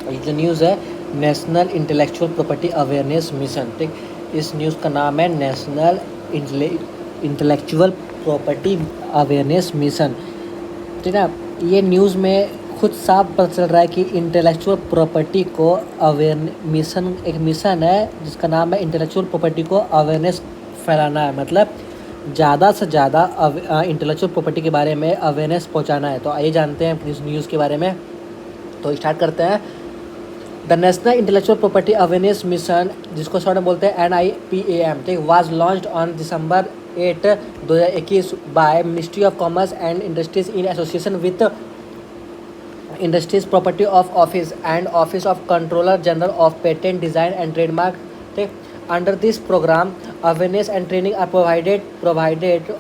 ये जो न्यूज़ है national intellectual property awareness mission, ठीक। इस न्यूज़ का नाम है national intellectual property awareness mission, ठीक है। ये न्यूज़ में खुद साफ पता चल रहा है कि इंटेलेक्चुअल प्रॉपर्टी को अवेयर मिशन एक मिशन है जिसका नाम है इंटेलेक्चुअल प्रॉपर्टी को अवेयरनेस फैलाना है, मतलब ज़्यादा से ज़्यादा इंटेलेक्चुअल प्रॉपर्टी के बारे में अवेयरनेस पहुंचाना है। तो आइए जानते हैं इस न्यूज़ के बारे में। तो स्टार्ट करते हैं। The national intellectual property awareness mission, जिसको शॉर्ट में बोलते हैं NIPAM, ठीक, was launched on December 8, 2021 by ministry of commerce and industries in association with industries property of office and office of controller general of patent design and trademark, ठीक। Under this program, awareness and training are provided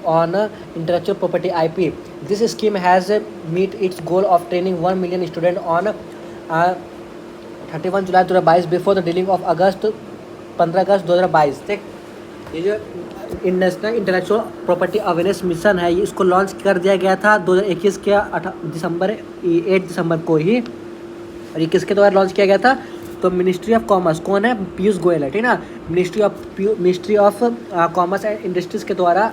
on intellectual property IP. This scheme has meet its goal of training 1 million students on 31 July 2022 before the dealing of 15 अगस्त 2022, ठीक। ये जो national intellectual property awareness mission है, ये इसको launch कर दिया गया था 2021 के 8 दिसंबर को ही। और ये किसके द्वारा लॉन्च किया गया था? तो मिनिस्ट्री ऑफ कॉमर्स, कौन है? पीयूष गोयल है, ठीक ना। Ministry of commerce and industries के द्वारा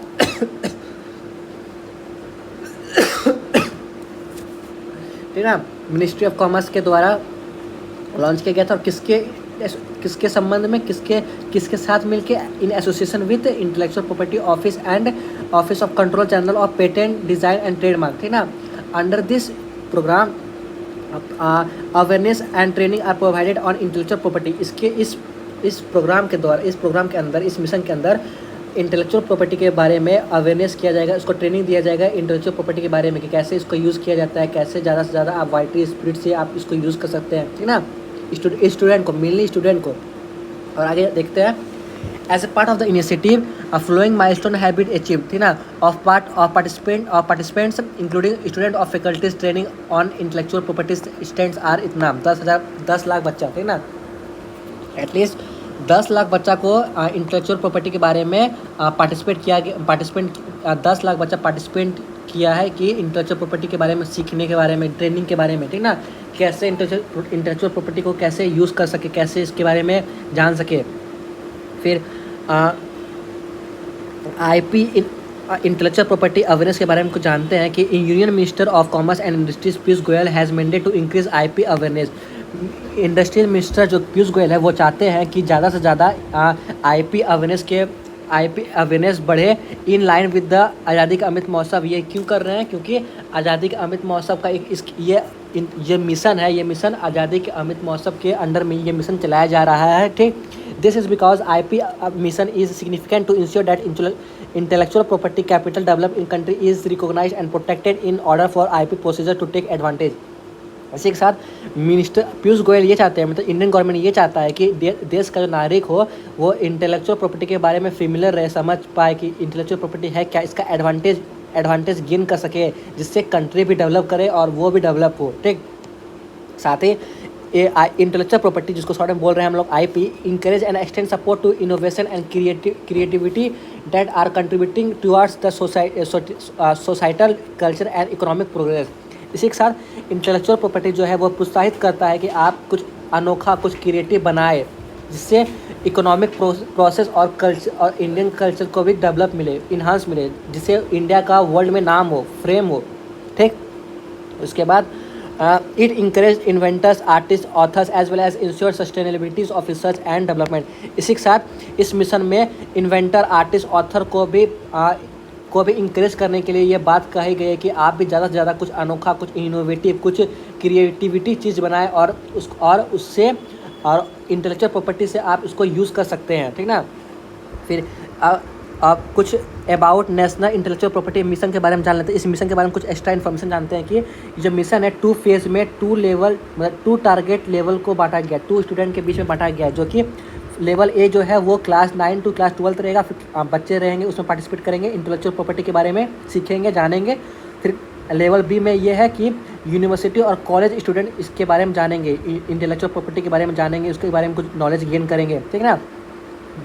ठीक ना, मिनिस्ट्री ऑफ कॉमर्स के द्वारा लॉन्च किया गया था। और किसके संबंध में, किसके साथ मिलके? In association with intellectual property office and office of control general of patent design and trademark, ठीक ना। Under this program awareness and training are provided on intellectual property. इस प्रोग्राम के अंदर, इस मिशन के अंदर इंटेलेक्चुअल प्रॉपर्टी के बारे में अवेयरनेस किया जाएगा, उसको ट्रेनिंग दिया जाएगा इंटेलेक्चुअल प्रॉपर्टी के बारे में कि कैसे इसको यूज़ किया जाता है, कैसे ज़्यादा से ज़्यादा आप वाइटी स्पीड से आप इसको यूज़ कर सकते हैं, ठीक ना, स्टूडेंट को, मेनली स्टूडेंट को। और आगे देखते हैं। As a part of the initiative flowing milestone have been achieved, ठीक ना, of participants including student of faculties training on intellectual property stands are इतना 10 लाख बच्चा, ठीक ना। एटलीस्ट 10 लाख बच्चा को इंटेलेक्चुअल प्रॉपर्टी के बारे में 10 लाख बच्चा पार्टिसिपेट किया है कि इंटेलेक्चुअल प्रॉपर्टी के बारे में सीखने के बारे में, ट्रेनिंग के बारे में, ठीक ना, कैसे इंटेलेक्चुअल प्रॉपर्टी को कैसे यूज़ कर सके, कैसे इसके बारे में जान सके। फिर IP इंटेलेक्चुअल प्रॉपर्टी अवेयरनेस के बारे में कुछ जानते हैं कि union minister of commerce and industries Piyush Goyal has mandate to increase IP awareness. Industrial minister जो पीयूष गोयल है वो चाहते हैं कि ज़्यादा से ज़्यादा IP अवेयरनेस बढ़े इन लाइन विद द आज़ादी का अमृत महोत्सव। ये क्यों कर रहे हैं? क्योंकि आज़ादी का अमृत महोत्सव का ये मिशन है, ये मिशन आज़ादी के अमृत महोत्सव के अंडर में ये मिशन चलाया जा रहा है, ठीक। This is because IP mission is significant to ensure that intellectual property capital develop in country is recognised and protected in order for IP procedure to take advantage. इसी के साथ मिनिस्टर पीयूष गोयल ये चाहते हैं, मतलब इंडियन गवर्नमेंट ये चाहता है कि देश का जो नागरिक हो वो इंटेलेक्चुअल प्रॉपर्टी के बारे में फेमिलियर रहे, समझ पाए कि इंटेलेक्चुअल प्रॉपर्टी है क्या, इसका एडवांटेज गेन कर सके, जिससे कंट्री भी डेवलप करे और वो भी डेवलप हो, ठीक। साथ ही इंटेलेक्चुअल प्रॉपर्टी, जिसको शॉर्ट में बोल रहे हैं हम लोग IP, encourage and extend support to innovation and creativity that are contributing towards the societal culture and economic progress. इसी के साथ इंटेलेक्चुअल प्रॉपर्टी जो है वो प्रोत्साहित करता है कि आप कुछ अनोखा, कुछ क्रिएटिव बनाए, जिससे इकोनॉमिक प्रोसेस और कल्चर और इंडियन कल्चर को भी डेवलप मिले, इन्हांस मिले, जिससे इंडिया का वर्ल्ड में नाम हो, फ्रेम हो, ठीक। उसके बाद it encourage inventors, artist, authors as well as ensure sustainabilities of research and development. इसी के साथ इस मिशन में इन्वेंटर, आर्टिस्ट, ऑथर को भी इंकरेज करने के लिए ये बात कही गई है कि आप भी ज़्यादा से ज़्यादा कुछ अनोखा, कुछ इनोवेटिव, कुछ क्रिएटिविटी चीज़ बनाएं और उससे और इंटेलेक्चुअल प्रॉपर्टी से आप उसको यूज़ कर सकते हैं, ठीक ना। फिर आप कुछ about national intellectual property mission के बारे में जान लेते हैं। इस मिशन के बारे में कुछ एक्स्ट्रा इन्फॉर्मेशन जानते हैं कि जो मिशन है 2 फेज़ में 2 लेवल, मतलब 2 टारगेट लेवल को बांटा गया, 2 स्टूडेंट के बीच में बांटा गया है, जो कि लेवल A जो है वो क्लास 9 टू क्लास 12 रहेगा। फिर बच्चे रहेंगे, उसमें पार्टिसिपेट करेंगे, इंटेलेक्चुअल प्रॉपर्टी के बारे में सीखेंगे, जानेंगे। फिर लेवल B में ये है कि यूनिवर्सिटी और कॉलेज स्टूडेंट इसके बारे में जानेंगे, इंटेलेक्चुअल प्रॉपर्टी के बारे में जानेंगे, उसके बारे में कुछ नॉलेज गेन करेंगे, ठीक है ना।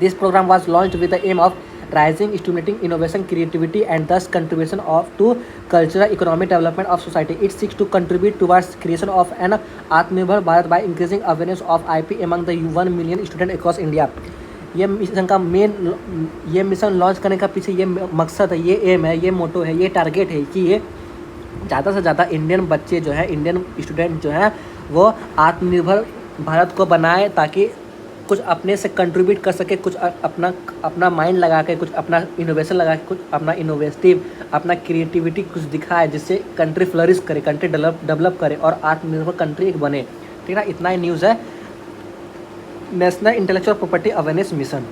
This programme was launched with the aim of raising stimulating innovation creativity and thus contribution of to cultural economic development of society. It seeks to contribute towards creation of an Atmanirbhar Bharat by increasing awareness of IP among the 1 million student across India. ये mission launch करने का पीछे ये मकसद है, ये M है, ये मोटो है, ये टारगेट है कि ये ज़्यादा से ज़्यादा इंडियन बच्चे जो हैं, इंडियन स्टूडेंट जो हैं, वो आत्मनिर्भर भारत को बनाए ताकि कुछ अपने से कंट्रीब्यूट कर सके, कुछ अपना माइंड लगा के, कुछ अपना इनोवेशन लगा के, कुछ अपना इनोवेटिव, अपना क्रिएटिविटी कुछ दिखाए जिससे कंट्री फ्लरिश करे, कंट्री डेवलप करे और आत्मनिर्भर कंट्री एक बने. ठीक है ना, इतना ही न्यूज़ है national intellectual property awareness mission.